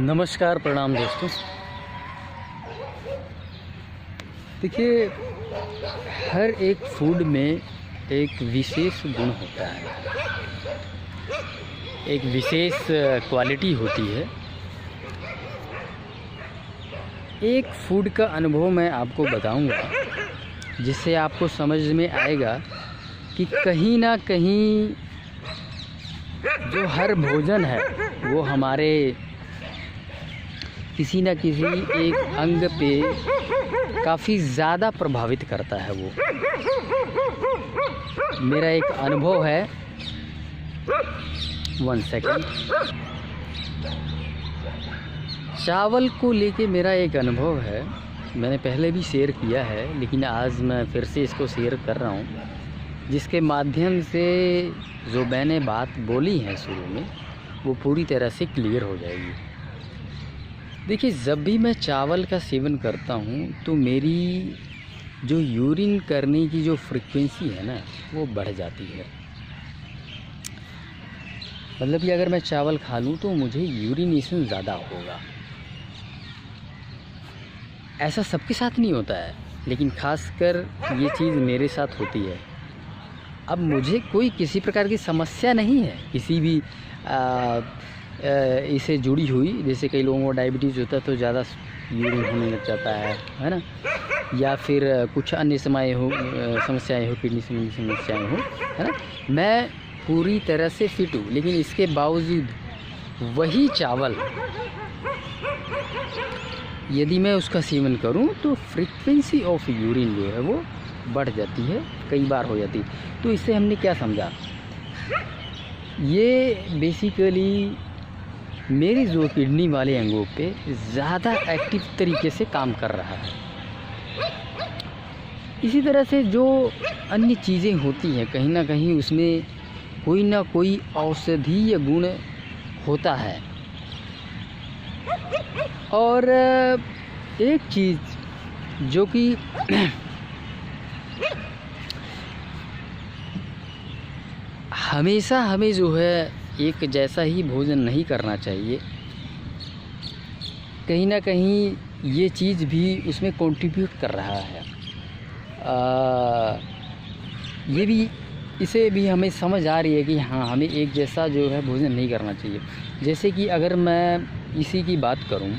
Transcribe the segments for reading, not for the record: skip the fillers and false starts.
नमस्कार, प्रणाम दोस्तों। देखिए, हर एक फूड में एक विशेष गुण होता है, एक विशेष क्वालिटी होती है। एक फूड का अनुभव मैं आपको बताऊंगा, जिससे आपको समझ में आएगा कि कहीं ना कहीं जो हर भोजन है वो हमारे किसी न किसी एक अंग पे काफ़ी ज़्यादा प्रभावित करता है। वो मेरा एक अनुभव है। 1 सेकंड। चावल को लेके मेरा एक अनुभव है, मैंने पहले भी शेयर किया है, लेकिन आज मैं फिर से इसको शेयर कर रहा हूँ, जिसके माध्यम से जो मैंने बात बोली है शुरू में वो पूरी तरह से क्लियर हो जाएगी। देखिए, जब भी मैं चावल का सेवन करता हूँ तो मेरी जो यूरिन करने की जो फ्रीक्वेंसी है ना, वो बढ़ जाती है। मतलब कि अगर मैं चावल खा लूँ तो मुझे यूरिनेशन ज़्यादा होगा। ऐसा सबके साथ नहीं होता है, लेकिन ख़ासकर ये चीज़ मेरे साथ होती है। अब मुझे कोई किसी प्रकार की समस्या नहीं है, किसी भी इससे जुड़ी हुई। जैसे कई लोगों को डायबिटीज़ होता है तो ज़्यादा यूरिन होने लग जाता है ना, या फिर कुछ अन्य समस्याएँ हो, किडनी संबंधी समस्याएँ हो, है ना। मैं पूरी तरह से फिट हूँ, लेकिन इसके बावजूद वही चावल यदि मैं उसका सेवन करूं तो फ्रीक्वेंसी ऑफ यूरिन जो है वो बढ़ जाती है, कई बार हो जाती है। तो इससे हमने क्या समझा, ये बेसिकली मेरी जो किडनी वाले अंगों पे ज़्यादा एक्टिव तरीके से काम कर रहा है। इसी तरह से जो अन्य चीज़ें होती हैं, कहीं ना कहीं उसमें कोई ना कोई औषधीय गुण होता है। और एक चीज़ जो कि हमेशा हमें जो है एक जैसा ही भोजन नहीं करना चाहिए। कहीं ना कहीं ये चीज़ भी उसमें कंट्रीब्यूट कर रहा है। ये भी, इसे भी हमें समझ आ रही है कि हाँ, हमें एक जैसा जो है भोजन नहीं करना चाहिए। जैसे कि अगर मैं इसी की बात करूं,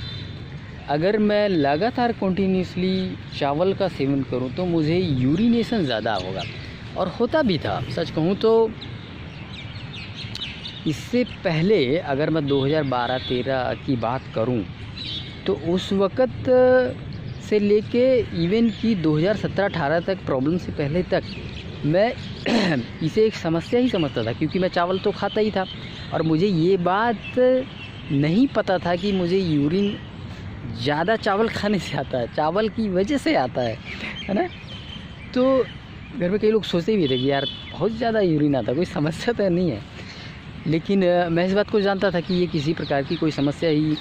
अगर मैं लगातार कंटिन्यूसली चावल का सेवन करूं तो मुझे यूरिनेशन ज़्यादा होगा, और होता भी था। सच कहूं तो इससे पहले अगर मैं 2012-13 की बात करूं तो उस वक़्त से लेके इवन कि 2017-18 तक, प्रॉब्लम से पहले तक, मैं इसे एक समस्या ही समझता था, क्योंकि मैं चावल तो खाता ही था और मुझे ये बात नहीं पता था कि मुझे यूरिन ज़्यादा चावल खाने से आता है, चावल की वजह से आता है ना। तो घर में कई लोग सोचते भी थे कि यार बहुत ज़्यादा यूरिन आता है, कोई समस्या तो नहीं है। लेकिन मैं इस बात को जानता था कि ये किसी प्रकार की कोई समस्या ही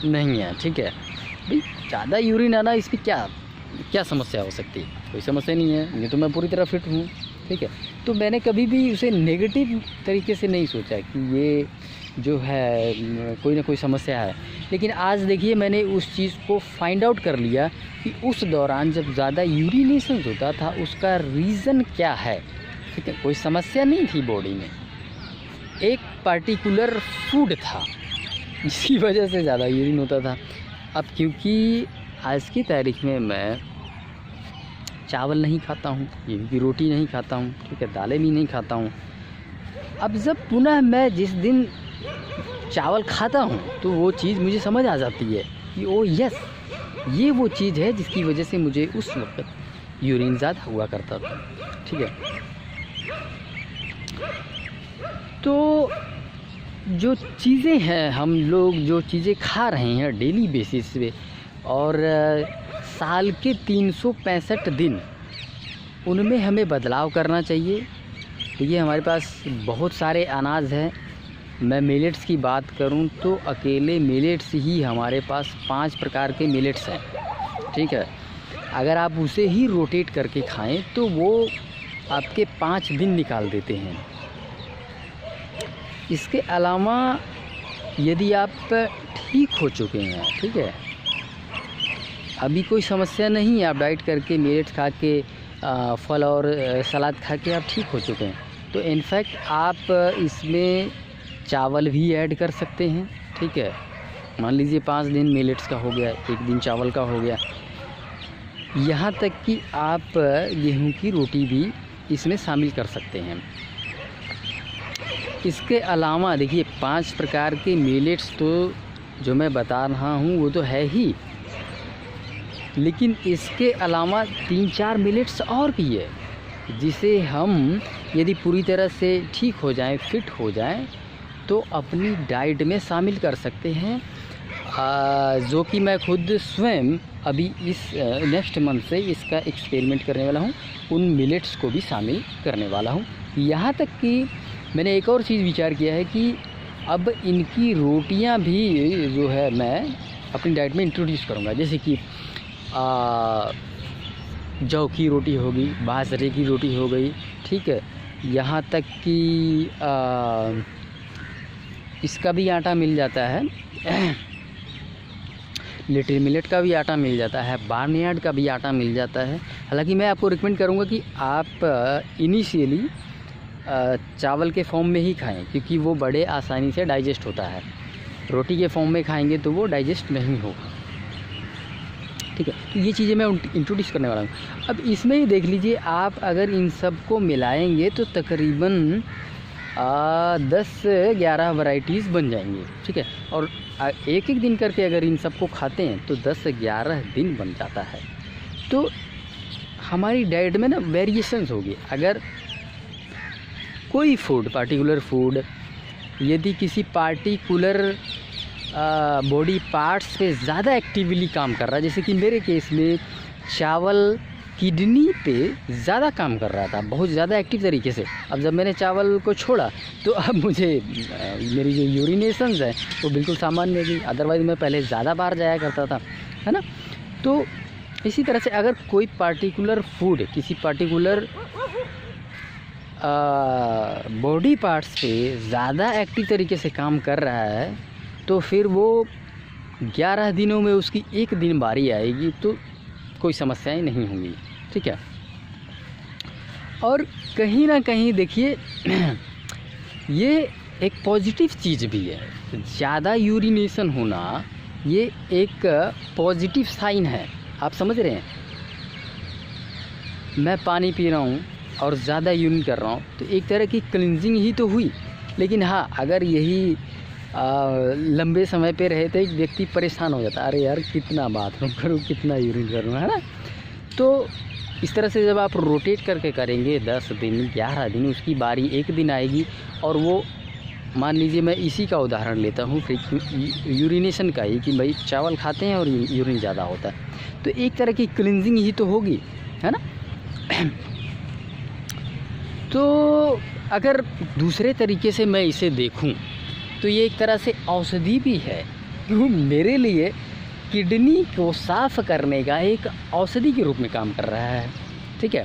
नहीं है। ठीक है भाई, ज़्यादा यूरिन आना, इसमें क्या समस्या हो सकती है? कोई समस्या नहीं है, ये तो मैं पूरी तरह फिट हूँ। ठीक है, तो मैंने कभी भी उसे नेगेटिव तरीके से नहीं सोचा कि ये जो है कोई ना कोई समस्या है। लेकिन आज देखिए, मैंने उस चीज़ को फाइंड आउट कर लिया कि उस दौरान जब ज़्यादा यूरिनेशन होता था उसका रीज़न क्या है। ठीक है, कोई समस्या नहीं थी बॉडी में, एक पार्टिकुलर फूड था जिसकी वजह से ज़्यादा यूरिन होता था। अब क्योंकि आज की तारीख में मैं चावल नहीं खाता हूँ, गेहूं की रोटी नहीं खाता हूँ, ठीक है, दालें भी नहीं खाता हूँ। अब जब पुनः मैं जिस दिन चावल खाता हूँ तो वो चीज़ मुझे समझ आ जाती है कि ओ यस, ये वो चीज़ है जिसकी वजह से मुझे उस वक्त यूरिन ज़्यादा हुआ करता था। ठीक है, तो जो चीज़ें हैं, हम लोग जो चीज़ें खा रहे हैं डेली बेसिस पे, और साल के 365 दिन उनमें हमें बदलाव करना चाहिए। तो ये हमारे पास बहुत सारे अनाज हैं। मैं मिलेट्स की बात करूं तो अकेले मिलेट्स ही हमारे पास 5 प्रकार के मिलेट्स हैं। ठीक है, अगर आप उसे ही रोटेट करके खाएं तो वो आपके 5 दिन निकाल देते हैं। इसके अलावा यदि आप ठीक हो चुके हैं, ठीक है, अभी कोई समस्या नहीं है, आप डाइट करके मिलेट्स खा के फल और सलाद खा के आप ठीक हो चुके हैं, तो इनफैक्ट आप इसमें चावल भी ऐड कर सकते हैं। ठीक है, मान लीजिए 5 दिन मिलेट्स का हो गया, 1 दिन चावल का हो गया, यहाँ तक कि आप गेहूं की रोटी भी इसमें शामिल कर सकते हैं। इसके अलावा देखिए 5 प्रकार के मिलेट्स तो जो मैं बता रहा हूँ वो तो है ही, लेकिन इसके अलावा 3-4 मिलेट्स और भी है जिसे हम यदि पूरी तरह से ठीक हो जाएं, फिट हो जाएं, तो अपनी डाइट में शामिल कर सकते हैं, जो कि मैं खुद स्वयं अभी इस नेक्स्ट मंथ से इसका एक्सपेरिमेंट करने वाला हूँ, उन मिलेट्स को भी शामिल करने वाला हूँ। यहाँ तक कि मैंने एक और चीज़ विचार किया है कि अब इनकी रोटियाँ भी जो है मैं अपनी डाइट में इंट्रोड्यूस करूँगा, जैसे कि जौ की रोटी होगी, बाजरे की रोटी हो गई, ठीक है, यहाँ तक कि इसका भी आटा मिल जाता है, लिटिल मिलेट का भी आटा मिल जाता है, बार्नयार्ड का भी आटा मिल जाता है। हालांकि मैं आपको रिकमेंड करूँगा कि आप इनिशियली चावल के फॉर्म में ही खाएं, क्योंकि वो बड़े आसानी से डाइजेस्ट होता है। रोटी के फॉर्म में खाएंगे तो वो डाइजेस्ट नहीं होगा। ठीक है, तो ये चीज़ें मैं इंट्रोड्यूस करने वाला हूँ। अब इसमें ही देख लीजिए, आप अगर इन सब को मिलाएंगे तो तकरीबन 10-11 वैरायटीज़ बन जाएंगी। ठीक है, और एक एक दिन करके अगर इन सब को खाते हैं तो 10-11 दिन बन जाता है। तो हमारी डाइट में ना वेरिएशंस होगी। अगर कोई फूड, पार्टिकुलर फूड यदि किसी पार्टिकुलर बॉडी पार्ट्स पे ज़्यादा एक्टिवली काम कर रहा है, जैसे कि मेरे केस में चावल किडनी पे ज़्यादा काम कर रहा था, बहुत ज़्यादा एक्टिव तरीके से। अब जब मैंने चावल को छोड़ा तो अब मुझे मेरी जो यूरिनेशंस है वो बिल्कुल सामान्य हो गई। अदरवाइज़ मैं पहले ज़्यादा बार जाया करता था, है ना। तो इसी तरह से अगर कोई पार्टिकुलर फूड किसी पार्टिकुलर बॉडी पार्ट्स पे ज़्यादा एक्टिव तरीके से काम कर रहा है, तो फिर वो 11 दिनों में उसकी एक दिन बारी आएगी तो कोई समस्याएं नहीं होंगी। ठीक है, और कहीं ना कहीं देखिए ये एक पॉजिटिव चीज़ भी है। ज़्यादा यूरिनेशन होना ये एक पॉजिटिव साइन है, आप समझ रहे हैं। मैं पानी पी रहा हूँ और ज़्यादा यूरिन कर रहा हूँ तो एक तरह की क्लिनजिंग ही तो हुई। लेकिन हाँ, अगर यही लंबे समय पे रहे तो एक व्यक्ति परेशान हो जाता है, अरे यार कितना बाथरूम करूँ, कितना यूरिन करूँ, है ना। तो इस तरह से जब आप रोटेट करके करेंगे 10 दिन 11 दिन, उसकी बारी एक दिन आएगी। और वो मान लीजिए मैं इसी का उदाहरण लेता हूँ यूरिनेशन का ही, कि भाई चावल खाते हैं और यूरिन ज़्यादा होता है, तो एक तरह की क्लिनजिंग ही तो होगी, है ना। तो अगर दूसरे तरीके से मैं इसे देखूं तो ये एक तरह से औषधि भी है, क्यों मेरे लिए किडनी को साफ़ करने का एक औषधि के रूप में काम कर रहा है। ठीक है,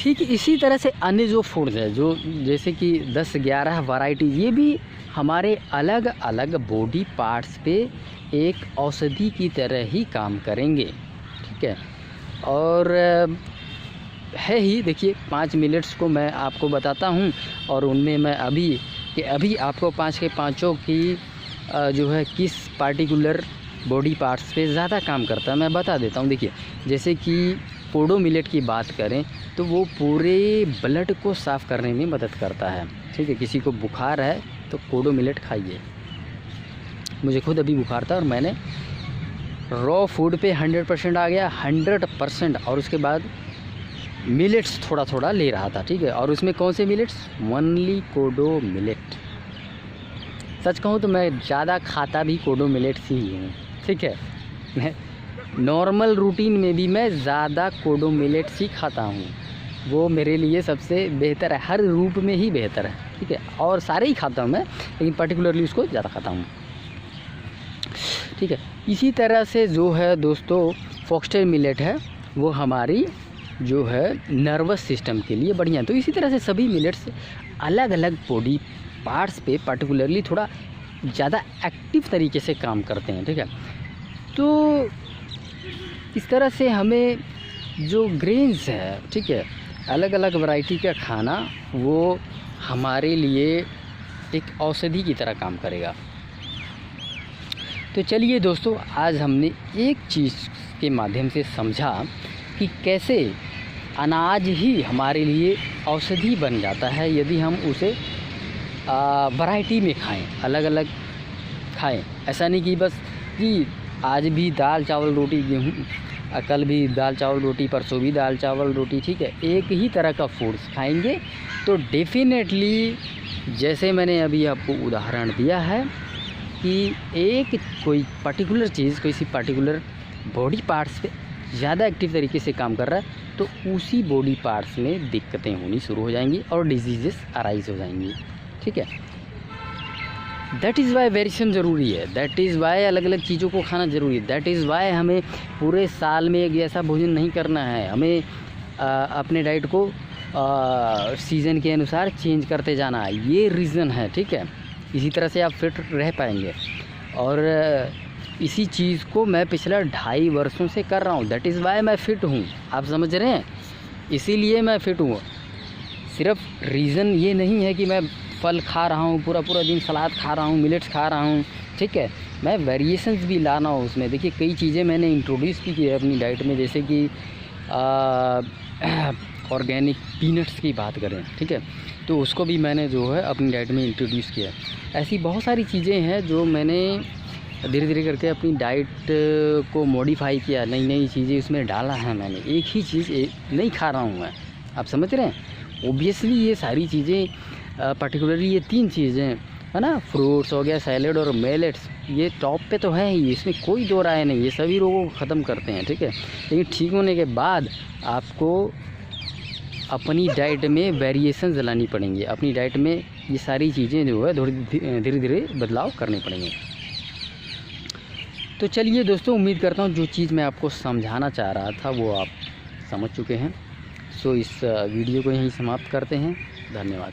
ठीक इसी तरह से अन्य जो फूड्स है, जो जैसे कि 10-11 वैरायटी, ये भी हमारे अलग अलग बॉडी पार्ट्स पे एक औषधि की तरह ही काम करेंगे। ठीक है, और है ही, देखिए 5 मिलेट्स को मैं आपको बताता हूँ, और उनमें मैं अभी आपको 5 के पाँचों की जो है किस पार्टिकुलर बॉडी पार्ट्स पे ज़्यादा काम करता है मैं बता देता हूँ। देखिए, जैसे कि कोडो मिलेट की बात करें तो वो पूरे ब्लड को साफ़ करने में मदद करता है। ठीक है, किसी को बुखार है तो कोडो मिलेट खाइए। मुझे खुद अभी बुखार था और मैंने रॉ फूड पे 100% आ गया, 100%, और उसके बाद मिलेट्स थोड़ा थोड़ा ले रहा था। ठीक है, और उसमें कौन से मिलेट्स, ओनली कोडो मिलेट। सच कहूँ तो मैं ज़्यादा खाता भी कोडो मिलेट्स ही हूँ। ठीक है, मैं नॉर्मल रूटीन में भी मैं ज़्यादा कोडो मिलेट्स ही खाता हूँ, वो मेरे लिए सबसे बेहतर है, हर रूप में ही बेहतर है। ठीक है, और सारे ही खाता हूँ मैं, लेकिन पर्टिकुलरली उसको ज़्यादा खाता हूँ। ठीक है, इसी तरह से जो है दोस्तों फॉक्सटेल मिलेट है, वो हमारी जो है नर्वस सिस्टम के लिए बढ़िया है। तो इसी तरह से सभी मिलेट्स अलग अलग बॉडी पार्ट्स पे पर्टिकुलरली थोड़ा ज़्यादा एक्टिव तरीके से काम करते हैं, ठीक है। तो इस तरह से हमें जो ग्रेन्स है, ठीक है, अलग अलग वैरायटी का खाना वो हमारे लिए एक औषधि की तरह काम करेगा। तो चलिए दोस्तों, आज हमने एक चीज़ के माध्यम से समझा कि कैसे अनाज ही हमारे लिए औषधि बन जाता है यदि हम उसे वैरायटी में खाएं, अलग अलग खाएं। ऐसा नहीं कि बस कि आज भी दाल चावल रोटी गेहूँ, कल भी दाल चावल रोटी, परसों भी दाल चावल रोटी, ठीक है, एक ही तरह का फूड्स खाएंगे तो डेफिनेटली, जैसे मैंने अभी आपको उदाहरण दिया है कि एक कोई पर्टिकुलर चीज़, कोई सी पर्टिकुलर बॉडी पार्ट्स पे ज़्यादा एक्टिव तरीके से काम कर रहा है तो उसी बॉडी पार्ट्स में दिक्कतें होनी शुरू हो जाएंगी और डिजीज़ेस अराइज हो जाएंगी, ठीक है। दैट इज़ वाई वेरिएशन ज़रूरी है, दैट इज़ वाई अलग अलग चीज़ों को खाना ज़रूरी है, दैट इज़ वाई हमें पूरे साल में एक जैसा भोजन नहीं करना है, हमें अपने डाइट को सीज़न के अनुसार चेंज करते जाना है, ये रीज़न है, ठीक है। इसी तरह से आप फिट रह पाएंगे और इसी चीज़ को मैं पिछला 2.5 वर्षों से कर रहा हूँ, दैट इज़ वाई मैं फ़िट हूँ, आप समझ रहे हैं, इसीलिए मैं फ़िट हूँ। सिर्फ रीज़न ये नहीं है कि मैं फल खा रहा हूँ, पूरा पूरा दिन सलाद खा रहा हूँ, मिलेट्स खा रहा हूँ, ठीक है, मैं वेरिएशंस भी लाना हूँ उसमें। देखिए कई चीज़ें मैंने इंट्रोड्यूस भी की है अपनी डाइट में, जैसे कि ऑर्गेनिक पीनट्स की बात करें, ठीक है, तो उसको भी मैंने जो है अपनी डाइट में इंट्रोड्यूस किया। ऐसी बहुत सारी चीज़ें हैं जो मैंने धीरे धीरे करके अपनी डाइट को मॉडिफाई किया, नई नई चीज़ें उसमें डाला है मैंने। एक ही चीज़ नहीं खा रहा हूँ मैं, आप समझ रहे हैं। ओबियसली ये सारी चीज़ें पर्टिकुलरली ये 3 चीज़ें है ना, फ्रूट्स हो गया, सैलेड और मिलेट्स, ये टॉप पे तो है ही, इसमें कोई दो राय नहीं, ये सभी रोगों को ख़त्म करते हैं, ठीक है। लेकिन ठीक होने के बाद आपको अपनी डाइट में वेरिएशंस लानी पड़ेंगी, अपनी डाइट में ये सारी चीज़ें जो है धीरे धीरे बदलाव करने पड़ेंगे। तो चलिए दोस्तों, उम्मीद करता हूँ जो चीज़ मैं आपको समझाना चाह रहा था वो आप समझ चुके हैं। सो इस वीडियो को यहीं समाप्त करते हैं। धन्यवाद।